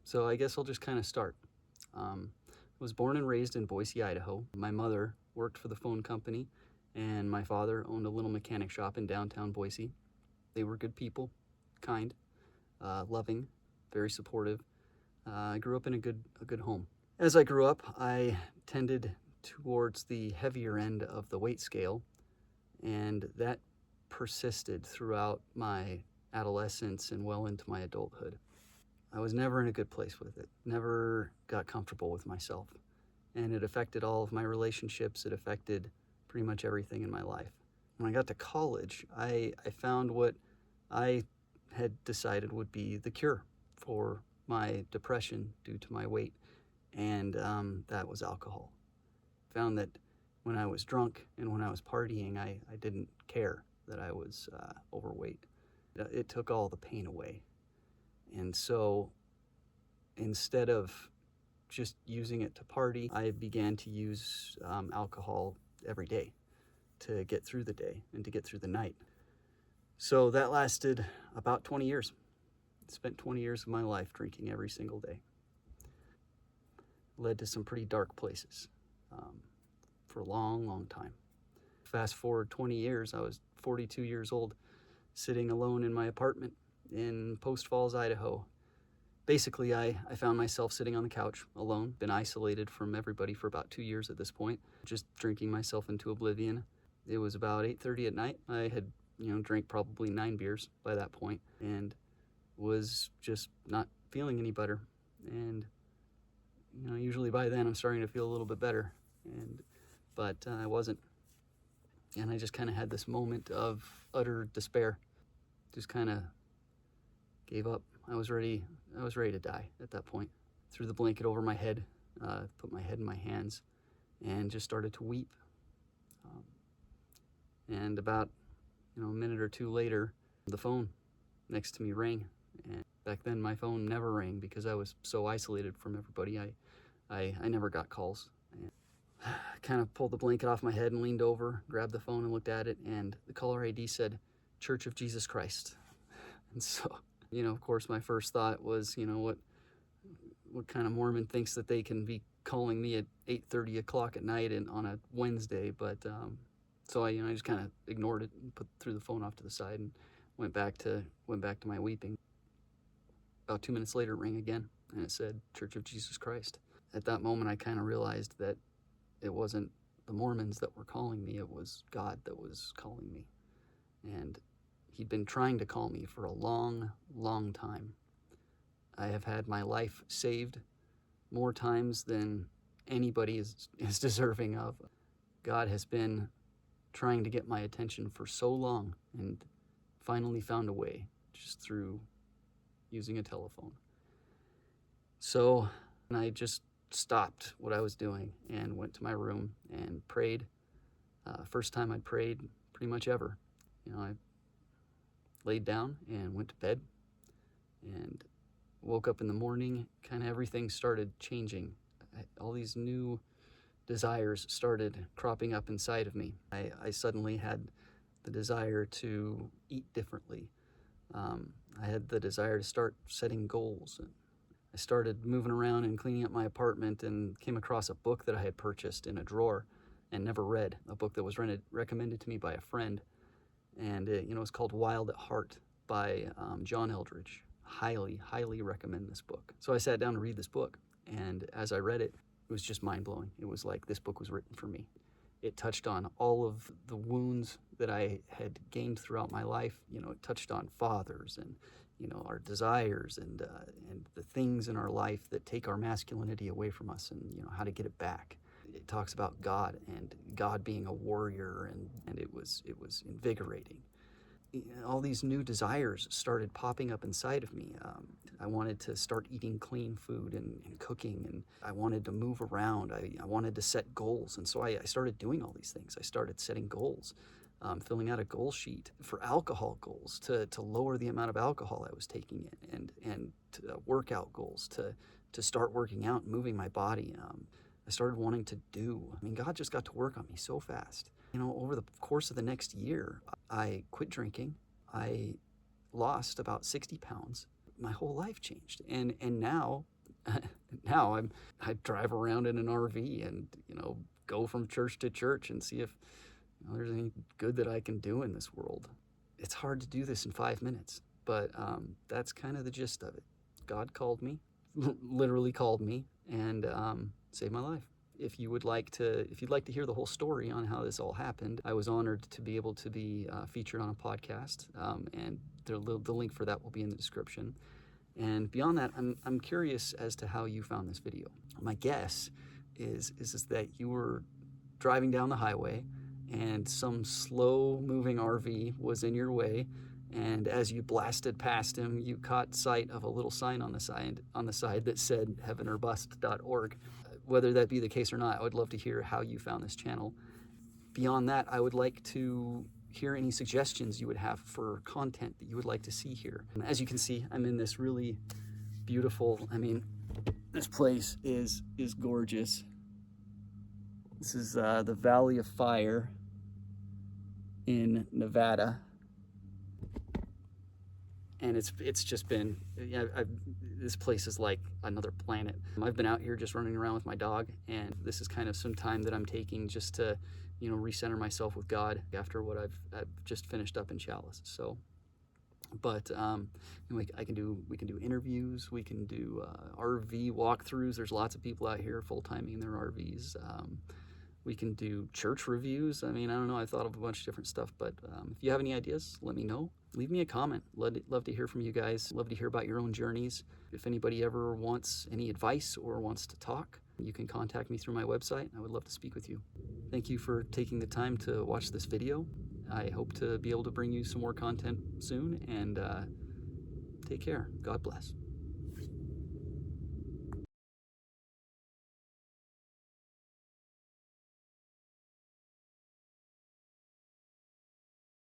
So I guess I'll just kind of start. I was born and raised in Boise, Idaho. My mother worked for the phone company, and my father owned a little mechanic shop in downtown Boise. They were good people, kind, loving, very supportive. I grew up in a good home. As I grew up, I tended towards the heavier end of the weight scale, and that persisted throughout my adolescence and well into my adulthood. I was never in a good place with it, never got comfortable with myself, and it affected all of my relationships. It affected pretty much everything in my life. When I got to college, I found what I had decided would be the cure for my depression due to my weight, and that was alcohol. Found that when I was drunk and when I was partying, I didn't care that I was overweight. It took all the pain away. And so instead of just using it to party, I began to use alcohol every day to get through the day and to get through the night. So that lasted about 20 years. Spent 20 years of my life drinking every single day. Led to some pretty dark places for a long time. Fast forward 20 years, I was 42 years old, sitting alone in my apartment in Post Falls, Idaho. Basically, I found myself sitting on the couch alone, been isolated from everybody for about 2 years at this point, just drinking myself into oblivion. It was about 8:30 at night. I had, drank probably 9 beers by that point and was just not feeling any better. And, usually by then I'm starting to feel a little bit better, but I wasn't. And I just kind of had this moment of utter despair. Just kind of gave up. I was ready to die at that point. Threw the blanket over my head, put my head in my hands, and just started to weep. And about, a minute or two later, the phone next to me rang. And back then my phone never rang because I was so isolated from everybody. I never got calls. And I kind of pulled the blanket off my head and leaned over, grabbed the phone and looked at it, and the caller ID said, Church of Jesus Christ. And so, of course, my first thought was, what kind of Mormon thinks that they can be calling me at 8:30 o'clock at night and on a Wednesday? But so I just kind of ignored it and threw the phone off to the side and went back to my weeping. About 2 minutes later, it rang again, and it said Church of Jesus Christ. At that moment, I kind of realized that it wasn't the Mormons that were calling me; it was God that was calling me, and He'd been trying to call me for a long time. I have had my life saved more times than anybody is deserving of. God has been trying to get my attention for so long and finally found a way just through using a telephone. So I just stopped what I was doing and went to my room and prayed. First time I'd prayed pretty much ever. I laid down and went to bed and woke up in the morning. Kind of everything started changing. All these new desires started cropping up inside of me. I suddenly had the desire to eat differently. I had the desire to start setting goals. I started moving around and cleaning up my apartment and came across a book that I had purchased in a drawer and never read, a book that was recommended to me by a friend. And it was called Wild at Heart by John Eldredge. Highly recommend this book. So I sat down to read this book, and as I read it, it was just mind-blowing. It was like this book was written for me. It touched on all of the wounds that I had gained throughout my life. It touched on fathers and, our desires and the things in our life that take our masculinity away from us and, how to get it back. It talks about God and God being a warrior, and it was invigorating. All these new desires started popping up inside of me. I wanted to start eating clean food and cooking, and I wanted to move around. I wanted to set goals, and so I started doing all these things. I started setting goals, filling out a goal sheet for alcohol goals to lower the amount of alcohol I was taking in, and workout goals to start working out and moving my body. I started wanting to do. God just got to work on me so fast. Over the course of the next year, I quit drinking. I lost about 60 pounds. My whole life changed. And now Now I drive around in an RV and, go from church to church and see if there's any good that I can do in this world. It's hard to do this in 5 minutes, but that's kind of the gist of it. God called me, literally called me, and saved my life. If you'd like to hear the whole story on how this all happened, I was honored to be able to be featured on a podcast, and the link for that will be in the description. And beyond that, I'm curious as to how you found this video. My guess is that you were driving down the highway and some slow-moving RV was in your way, and as you blasted past him, you caught sight of a little sign on the side that said heavenorbust.org. Whether that be the case or not, I would love to hear how you found this channel. Beyond that, I would like to hear any suggestions you would have for content that you would like to see here. As you can see, I'm in this really beautiful, this place is gorgeous. This is the Valley of Fire in Nevada. And it's just been, this place is like another planet. I've been out here just running around with my dog, and this is kind of some time that I'm taking just to, recenter myself with God after what I've just finished up in Chalice. So, but we can do interviews, we can do RV walkthroughs. There's lots of people out here full-timing their RVs. We can do church reviews. I don't know, I thought of a bunch of different stuff, but if you have any ideas, let me know. Leave me a comment. Love to hear from you guys. Love to hear about your own journeys. If anybody ever wants any advice or wants to talk, you can contact me through my website. I would love to speak with you. Thank you for taking the time to watch this video. I hope to be able to bring you some more content soon, and take care. God bless.